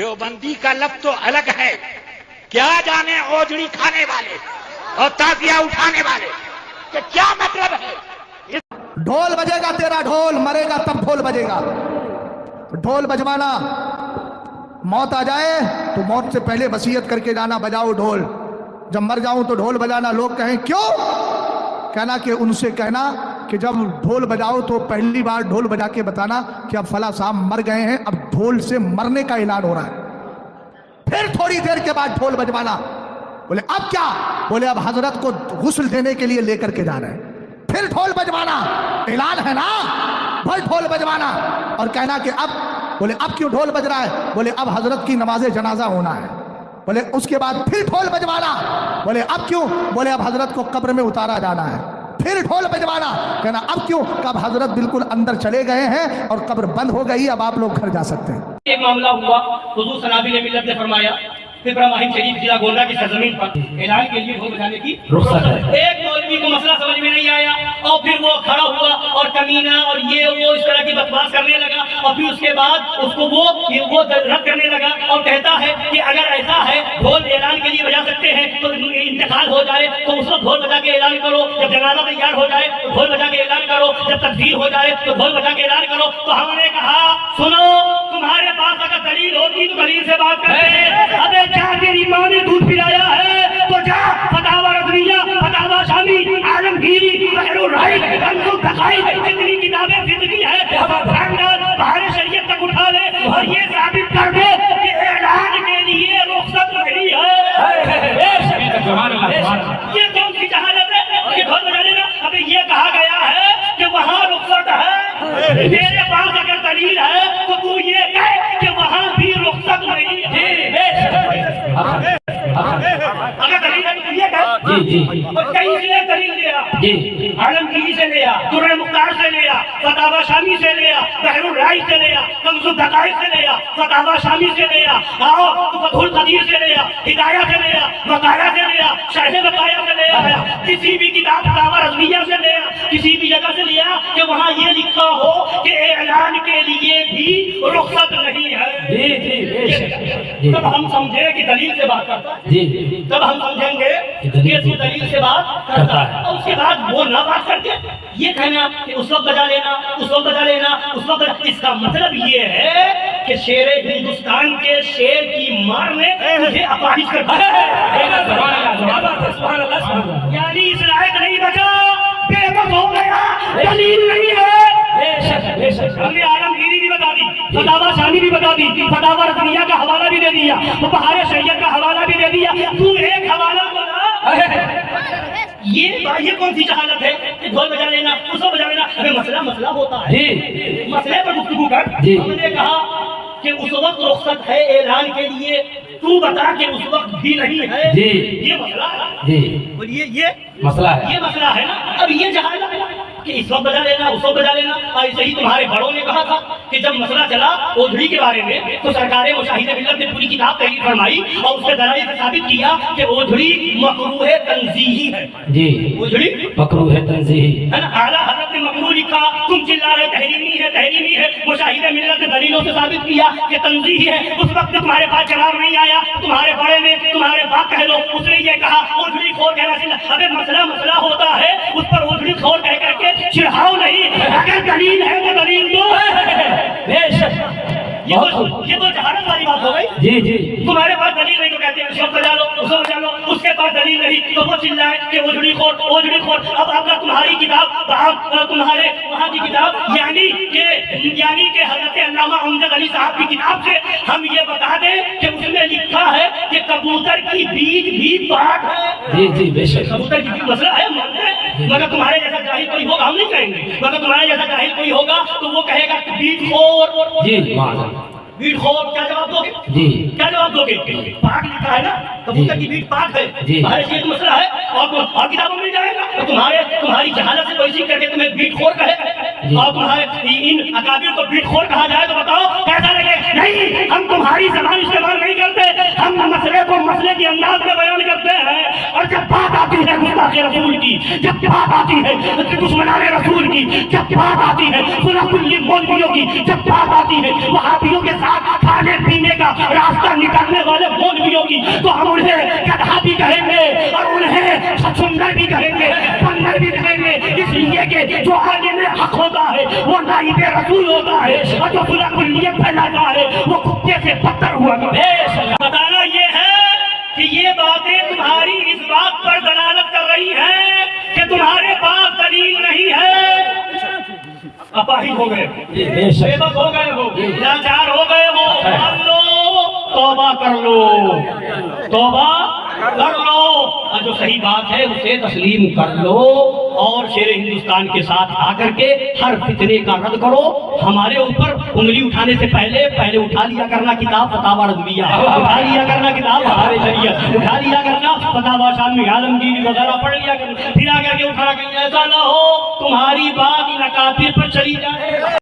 دیوبندی کا لفظ تو الگ ہے، کیا جانے اوجڑی کھانے والے اور تازیہ اٹھانے والے کہ کیا مطلب ہے۔ ڈھول بجے گا تیرا ڈھول، مرے گا تب ڈھول بجے گا۔ ڈھول بجوانا، موت آ جائے تو موت سے پہلے وصیت کر کے جانا بجاؤ ڈھول، جب مر جاؤں تو ڈھول بجانا۔ لوگ کہیں کیوں؟ کہنا کہ ان سے کہنا کہ جب ڈھول بجاؤ تو پہلی بار ڈھول بجا کے بتانا کہ اب فلاں صاحب مر گئے ہیں، اب ڈھول سے مرنے کا اعلان ہو رہا ہے۔ پھر تھوڑی دیر کے بعد ڈھول بجوانا۔ بولے اب کیا؟ بولے اب حضرت کو غسل دینے کے لیے لے کر کے جا رہے ہیں۔ پھر ڈھول بجوانا، اعلان ہے نا، پھر ڈھول بجوانا اور کہنا کہ اب، بولے اب کیوں ڈھول بج رہا ہے؟ بولے اب حضرت کی نماز جنازہ ہونا ہے۔ بولے اس کے بعد پھر ڈھول بجوانا، بولے اب کیوں؟ بولے اب حضرت کو قبر میں اتارا جانا ہے۔ پھر ڈھول بجوانا، کہنا اب کیوں؟ کہ اب حضرت بالکل اندر چلے گئے ہیں اور قبر بند ہو گئی، اب آپ لوگ گھر جا سکتے ہیں۔ ایک معاملہ ہوا، حضور صنابی ملت نے فرمایا ابراہیم شریف ضلع گونڈہ کی سرزمین پر اعلان کے لیے ڈھول بجانے کی رخصت ہے۔ ایک مولوی کو مسئلہ سمجھ میں نہیں آیا اور پھر وہ کھڑا ہوا اور کمینہ اور یہ وہ اس طرح کی بکواس کرنے لگا اور پھر اس کے بعد اس کو وہ رد کرنے لگا اور کہتا ہے کہ اگر ایسا ہے ڈھول اعلان کے لیے بجا سکتے ہیں تو انتقال ہو جائے تو اس وقت ڈھول بجا کے اعلان کرو، جب جنازہ تیار ہو جائے تو ڈھول بجا کے اعلان کرو، جب تکبیر ہو جائے تو ڈھول بجا کے اعلان کرو۔ تو ہم نے کہا سنو، تمہارے پاس اگر دلیل ہوتی تو دلیل سے بات کرتے۔ ابے جا تیری ماں نے دودھ پلایا ہے تو جا فتاوی رضویہ، فتاوی شامی، عالمگیری، بحر الرائی، کنز الدقائق، جتنی کتابیں فقہی ہیں بہار شریعت تک اٹھا لے اور یہ ثابت کر دے کہ اعلان کے لیے رخصت نہیں ہے۔ یہ کون سی جہالت ہے کہ ڈھول بجانے کا؟ ابھی یہ کہا گیا ہے کہ وہاں رخصت ہے، میرے پاس اگر دلیل ہے تو تو یہ کہے کہ وہاں بھی رخصت نہیں ہے۔ اگر دلیل ہے تو یہ کہے، اور کئی سے دلیل لیا، عالمگیری سے لیا، درر مختار سے لیا، فتاوی شامی سے لیا، بحر الرائی سے لیا، کنز الدقائق سے لیا، فتاوی شامی سے لیا، فتح القدیر سے لیا، ہدایہ سے لیا، وقایہ سے لیا، شرح وقایہ سے لیا، کسی بھی کتاب فتاوی رضویہ سے لیا، کسی بھی جگہ سے لیا کہ وہاں یہ لکھا ہو کہ اعلان کے لیے بھی رخصت نہیں ہے۔ تب ہم سمجھے کہ دلیل سے بات کرتا ہے، تب ہم سمجھیں گے کہ اس دلیل سے بات کرتا ہے، اور اس کے بعد وہ نہ بات کر کے یہ کہنا کہ اس وقت بجا لینا، اس وقت بجا لینا، اس وقت۔ اس کا مطلب یہ ہے کہ شیر ہندوستان کے شیر کی مار نے مجھے اپاہج کر دیا، یعنی اس لائق نہیں بچا، بے بس ہو گیا، دلیل نہیں ہے۔ ہم نے عالمگیری بھی بتا دی، فتاوی شامی بھی بتا دی، فتاوی رضویہ کا حوالہ بھی دے دیا، بہار شریعت کا حوالہ بھی دے دیا، تو ایک حوالہ بنا۔ یہ کون سی جہالت ہے کہ ڈھول بجا لینا، اس کو بجا لینا؟ ہمیں مسئلہ ہوتا ہے، مسئلے پر گفتگو کر۔ ہم نے کہا کہ اس وقت رخصت ہے اعلان کے لیے، تو بتا کہ اس وقت بھی نہیں ہے، یہ مسئلہ ہے، یہ مسئلہ ہے نا۔ اب یہ جہالت ہے کہ اس وقت بجا لینا، اس وقت بجا لینا۔ ایسے ہی تمہارے بڑوں نے کہا تھا کہ جب مسئلہ چلا اوجھڑی کے بارے میں تو سرکار مشاہد ملت نے پوری کتاب تحریر فرمائی اور اس کے دلائل سے ثابت کیا کہ اوجھڑی مکروہ تنزیہی ہے۔ اوجھڑی مکروہ تنزیہی ہے نا۔ اعلیٰ حضرت نے مکروہ لکھا، تم چلا رہے تحریمی ہے، تحریمی ہے۔ مشاہد ملت نے دلیلوں سے ثابت کیا کہ تنزیہی ہے۔ اس وقت تمہارے پاس جواب نہیں آیا، تمہارے بڑے نے، تمہارے باپ کہہ لو، اس نے یہ کہا اوجھڑی خور کہنا چاہیے۔ ابے مسئلہ ہوتا ہے، اس پر اوجھڑی خور کہہ کر کے چڑھاؤ نہیں، اگر دلیل ہے تو دلیل دو۔ یہ تو جہالت والی بات ہو گئی۔ تمہارے پاس دلیل نہیں تو کہتے ہیں اس وقت بجا لو، اس وقت بجا لو، اس کے پاس دلیل نہیں تو وہ چلائے کہ اوجھڑی خور، اوجھڑی خور۔ اب اگر تمہاری کتاب، تمہارے وہاں کی کتاب یعنی کہ حضرت علامہ امجد علی صاحب کی کتاب سے ہم یہ بتا دیں کہ اس میں لکھا ہے کہ کبوتر کی بیج بھی پاک ہے۔ بے شک کبوتر کی بیج مسئلہ ہے، مانتے ہیں، مگر تمہارے جیسا جاہل کوئی ہوگا، ہم نہیں کہیں گے، مگر تمہارے جیسا جاہل کوئی ہوگا تو وہ کہے گا کہ بیج خور۔ بیٹ خور کیا جواب دو گے؟ کیا جواب دو گے؟ پاک لکھا ہے نا، کبوتر کی بیٹ پاک ہے، تمہارے یہ مسئلہ ہے اور کتابوں میں جائے گا تو تمہاری جہالت سے کوئی کر کے تمہیں بیٹ خور کہے اور تمہارے ان اکابر کو بیٹ خور کہا جائے تو بتاؤ کیسا لگے؟ نہیں، ہم تمہاری زبان استعمال نہیں کرتے، ہم مسئلے کو مسئلے کے انداز میں بیان کرتے ہیں۔ اور جب بات آتی ہے گستاخ رسول کی، جب بات آتی ہے دشمنان رسول کی، جب بات آتی ہے سنت المولویوں کی، جب بات آتی ہے وہابیوں کے ساتھ کھانے پینے کا راستہ وہ نائب رسول ہوتا ہے، اور جو صلح کلیت پھیلاتا ہے وہ کتے سے بدتر ہوا کرتا ہے۔ بتانا یہ ہے کہ یہ باتیں تمہاری اس بات پر دلالت کر رہی ہیں کہ تمہارے پاس دلیل نہیں ہے، اپاہج ہو گئے، بے بس ہو گئے ہو، لاچار ہو گئے ہو، مان لو، توبہ کر لو، توبہ کر لو، اور جو صحیح بات ہے اسے تسلیم کر لو، اور شیر ہندوستان کے ساتھ آ کر کے ہر فتنے کا رد کرو۔ ہمارے اوپر انگلی اٹھانے سے پہلے اٹھا لیا کرنا کتاب فتاوی رضویہ، اٹھا لیا کرنا کتاب بہار شریعت، اٹھا لیا کرنا فتاوی شامی عالمگیر وغیرہ پڑھ لیا کرنا، پھر آ کر کے اٹھا کہیں ایسا نہ ہو تمہاری بات ان اکابر پر چلی جائے۔